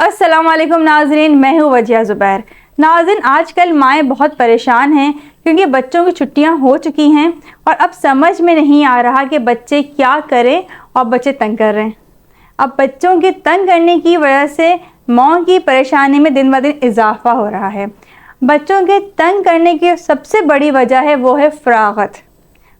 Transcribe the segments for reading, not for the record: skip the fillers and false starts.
अस्सलाम वालेकुम नाज़रीन, मैं हूँ वजिया ज़ुबैर। नाज़रीन, आजकल माएँ बहुत परेशान हैं क्योंकि बच्चों की छुट्टियाँ हो चुकी हैं और अब समझ में नहीं आ रहा कि बच्चे क्या करें और बच्चे तंग कर रहे हैं। अब बच्चों के तंग करने की वजह से माँ की परेशानी में दिन ब दिन इजाफा हो रहा है। बच्चों के तंग करने की सबसे बड़ी वजह है वो है फ़रागत।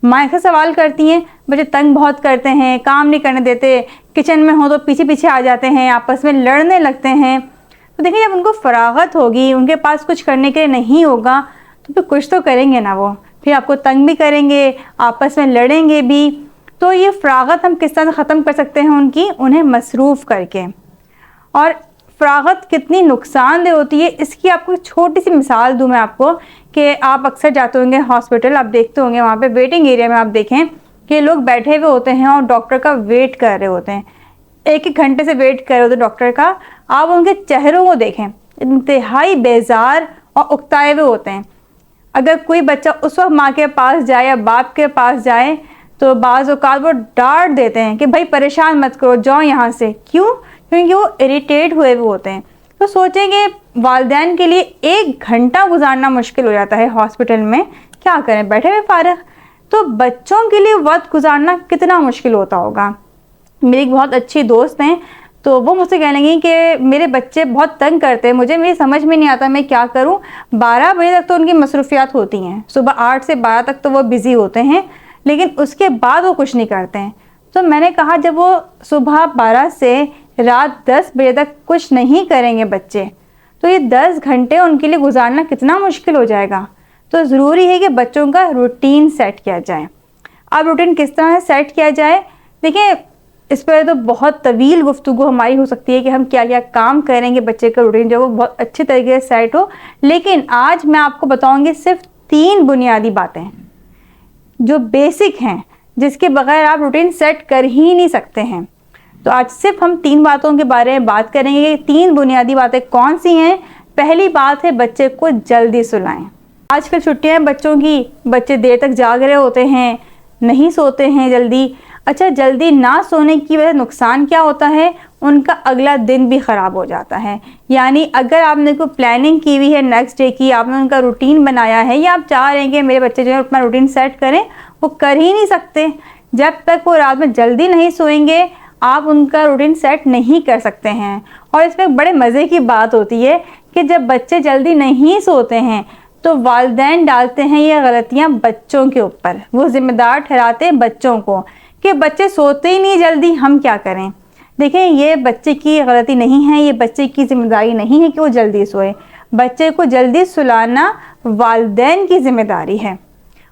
माँ से सवाल करती हैं, बच्चे तंग बहुत करते हैं, काम नहीं करने देते, किचन में हो तो पीछे पीछे आ जाते हैं, आपस में लड़ने लगते हैं। तो देखिए, जब उनको फ़रागत होगी, उनके पास कुछ करने के लिए नहीं होगा तो फिर कुछ तो करेंगे ना, वो फिर आपको तंग भी करेंगे, आपस में लड़ेंगे भी। तो ये फ़रागत हम किस तरह से ख़त्म कर सकते हैं उनकी, उन्हें मसरूफ़ करके। और फ़रागत कितनी नुकसानदेह होती है इसकी आपको छोटी सी मिसाल दूं मैं आपको, कि आप अक्सर जाते होंगे हॉस्पिटल, आप देखते होंगे वहाँ पे वेटिंग एरिया में आप देखें कि लोग बैठे हुए होते हैं और डॉक्टर का वेट कर रहे होते हैं, एक एक घंटे से वेट कर रहे होते हैं डॉक्टर का। आप उनके चेहरों को देखें, इंतहाई बेजार और उकताए हुए होते हैं। अगर कोई बच्चा उस वक्त माँ के पास जाए या बाप के पास जाए तो बाज़ औक़ात वो डांट देते हैं कि भाई परेशान मत करो, जाओ यहाँ से। क्यों? क्योंकि वो इरिटेट हुए हुए होते हैं। तो सोचेंगे वालिदैन के लिए 1 घंटा गुजारना मुश्किल हो जाता है हॉस्पिटल में, क्या करें बैठे हुए फारग। तो बच्चों के लिए वक्त गुजारना कितना मुश्किल होता होगा। मेरी एक बहुत अच्छी दोस्त हैं, तो वो मुझसे कह लगी कि मेरे बच्चे बहुत तंग करते हैं, मुझे मेरी समझ में नहीं आता मैं क्या करूं। 12 बजे तक तो उनकी मसरूफियात होती हैं, सुबह 8 से 12 तक तो वो बिज़ी होते हैं, लेकिन उसके बाद वो कुछ नहीं करते हैं। तो मैंने कहा, जब वो सुबह 12 से रात 10 बजे तक कुछ नहीं करेंगे बच्चे, तो ये 10 घंटे उनके लिए गुजारना कितना मुश्किल हो जाएगा। तो ज़रूरी है कि बच्चों का रूटीन सेट किया जाए। अब रूटीन किस तरह से सेट किया जाए, देखिए इस पर तो बहुत तवील गुफ्तगू हमारी हो सकती है कि हम क्या क्या काम करेंगे बच्चे का रूटीन जो वो बहुत अच्छी तरीके से सेट हो। लेकिन आज मैं आपको बताऊंगी सिर्फ 3 बुनियादी बातें जो बेसिक हैं, जिसके बगैर आप रूटीन सेट कर ही नहीं सकते हैं। तो आज सिर्फ हम 3 बातों के बारे में बात करेंगे। 3 बुनियादी बातें कौन सी हैं? पहली बात है, बच्चे को जल्दी सुलाएं। आजकल छुट्टियां हैं बच्चों की, बच्चे देर तक जाग रहे होते हैं, नहीं सोते हैं जल्दी। अच्छा, जल्दी ना सोने की वजह नुकसान क्या होता है, उनका अगला दिन भी ख़राब हो जाता है। यानी अगर आपने कोई प्लानिंग की हुई है नेक्स्ट डे की, आपने उनका रूटीन बनाया है या आप चाह रहे हैं कि मेरे बच्चे जो है अपना रूटीन सेट करें, वो कर ही नहीं सकते। जब तक वो रात में जल्दी नहीं सोएंगे आप उनका रूटीन सेट नहीं कर सकते हैं। और इसमें बड़े मज़े की बात होती है कि जब बच्चे जल्दी नहीं सोते हैं तो वालिदैन डालते हैं ये गलतियां बच्चों के ऊपर, वो ज़िम्मेदार ठहराते हैं बच्चों को कि बच्चे सोते ही नहीं जल्दी, हम क्या करें। देखें, ये बच्चे की गलती नहीं है, ये बच्चे की जिम्मेदारी नहीं है कि वो जल्दी सोए। बच्चे को जल्दी सुलाना वालिदैन की जिम्मेदारी है।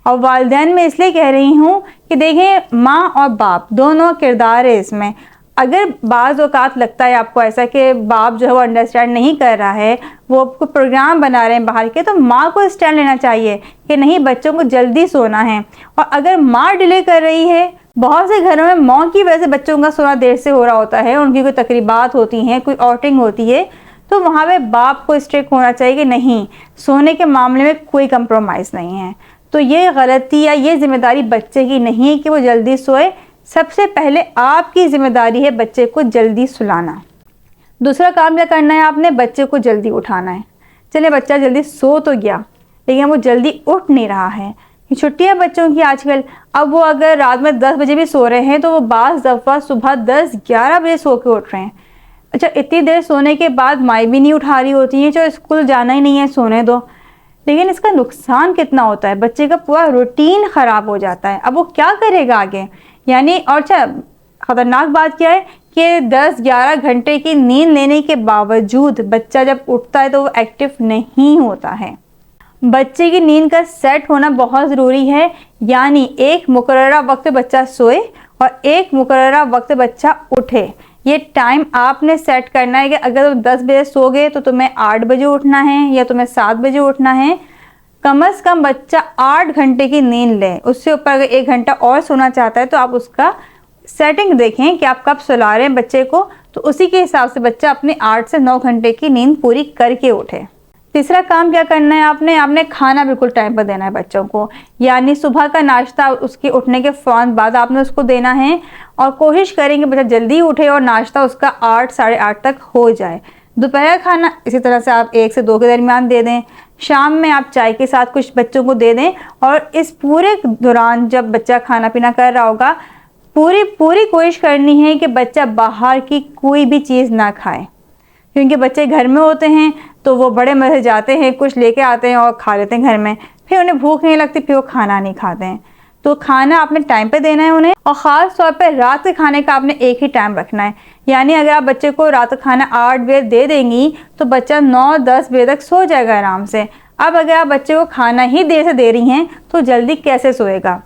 और वालिदैन में इसलिए कह रही हूँ कि देखें, माँ और बाप दोनों किरदार है इसमें। अगर बाज़ औक़ात लगता है आपको ऐसा कि बाप जो है वो अंडरस्टैंड नहीं कर रहा है, वो आपको प्रोग्राम बना रहे हैं बाहर के, तो माँ को स्टैंड लेना चाहिए कि नहीं, बच्चों को जल्दी सोना है। और अगर माँ डिले कर रही है, बहुत से घरों में माँ की वजह से बच्चों का सोना देर से हो रहा होता है, उनकी कोई तकरीबात होती हैं, कोई आउटिंग होती है, तो वहाँ पे बाप को स्ट्रिक्ट होना चाहिए कि नहीं, सोने के मामले में कोई कंप्रोमाइज़ नहीं है। तो ये गलती या ये जिम्मेदारी बच्चे की नहीं है कि वो जल्दी सोए। सबसे पहले आपकी जिम्मेदारी है बच्चे को जल्दी सुलाना। दूसरा काम क्या करना है आपने, बच्चे को जल्दी उठाना है। चले बच्चा जल्दी सो तो गया, लेकिन वो जल्दी उठ नहीं रहा है। छुट्टियां बच्चों की आजकल, अब वो अगर रात में 10 बजे भी सो रहे हैं तो वो बाज़ दफ़ा सुबह 10-11 बजे सो के उठ रहे हैं। अच्छा, इतनी देर सोने के बाद माँ भी नहीं उठा रही होती हैं, जो स्कूल जाना ही नहीं है, सोने दो। लेकिन इसका नुकसान कितना होता है, बच्चे का पूरा रूटीन ख़राब हो जाता है। अब वो क्या करेगा आगे, यानी। और अच्छा, ख़तरनाक बात क्या है कि 10-11 घंटे की नींद लेने के बावजूद बच्चा जब उठता है तो वो एक्टिव नहीं होता है। बच्चे की नींद का सेट होना बहुत ज़रूरी है, यानी एक मुकर्ररा वक्त बच्चा सोए और एक मुकर्ररा वक्त बच्चा उठे। ये टाइम आपने सेट करना है कि अगर तुम 10 बजे सो गए तो तुम्हें 8 बजे उठना है या तुम्हें 7 बजे उठना है। कम से कम बच्चा 8 घंटे की नींद ले, उससे ऊपर अगर 1 घंटा और सोना चाहता है तो आप उसका सेटिंग देखें कि आप कब सुला रहे हैं बच्चे को, तो उसी के हिसाब से बच्चा अपने 8 से 9 घंटे की नींद पूरी करके उठे। तीसरा काम क्या करना है आपने खाना बिल्कुल टाइम पर देना है बच्चों को, यानी सुबह का नाश्ता उसके उठने के फ़ौरन बाद आपने उसको देना है और कोशिश करें कि बच्चा जल्दी उठे और नाश्ता उसका 8 साढ़े 8 तक हो जाए। دوپہر کا کھانا اسی طرح سے آپ 1 سے 2 کے درمیان دے دیں. شام میں آپ چائے کے ساتھ کچھ بچوں کو دے دیں. اور اس پورے دوران جب بچہ کھانا پینا کر رہا ہوگا پوری کوشش کرنی ہے کہ بچہ باہر کی کوئی بھی چیز نہ کھائے، کیونکہ بچے گھر میں ہوتے ہیں تو وہ بڑے مزے جاتے ہیں، کچھ لے کے آتے ہیں اور کھا لیتے ہیں گھر میں، پھر انہیں بھوک نہیں لگتی، پھر وہ کھانا نہیں کھاتے ہیں. تو کھانا آپ نے ٹائم پہ دینا ہے انہیں، اور خاص طور پہ رات کے کھانے کا آپ نے ایک ہی ٹائم رکھنا ہے. یعنی اگر آپ بچے کو رات کا کھانا 8 بجے دے دیں گی تو بچہ 9-10 بجے تک سو جائے گا آرام سے. اب اگر آپ بچے کو کھانا ہی دیر سے دے رہی ہیں تو جلدی کیسے سوئے گا؟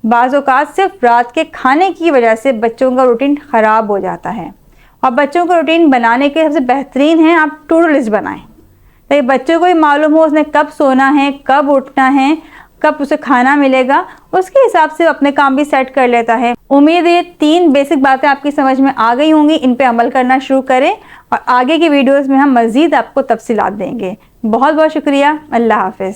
بعض اوقات صرف رات کے کھانے کی وجہ سے بچوں کا روٹین خراب ہو جاتا ہے. اور بچوں کا روٹین بنانے کے سب سے بہترین ہے آپ ٹو ڈو لسٹ بنائیں، تاکہ بچوں کو بھی معلوم ہو اس نے کب سونا ہے، کب اٹھنا ہے، کب اسے کھانا ملے گا، اس کے حساب سے اپنے کام بھی سیٹ کر لیتا ہے. امید ہے 3 بیسک باتیں آپ کی سمجھ میں آ گئی ہوں گی، ان پہ عمل کرنا شروع کریں، اور آگے کی ویڈیوز میں ہم مزید آپ کو تفصیلات دیں گے. بہت بہت شکریہ. اللہ حافظ.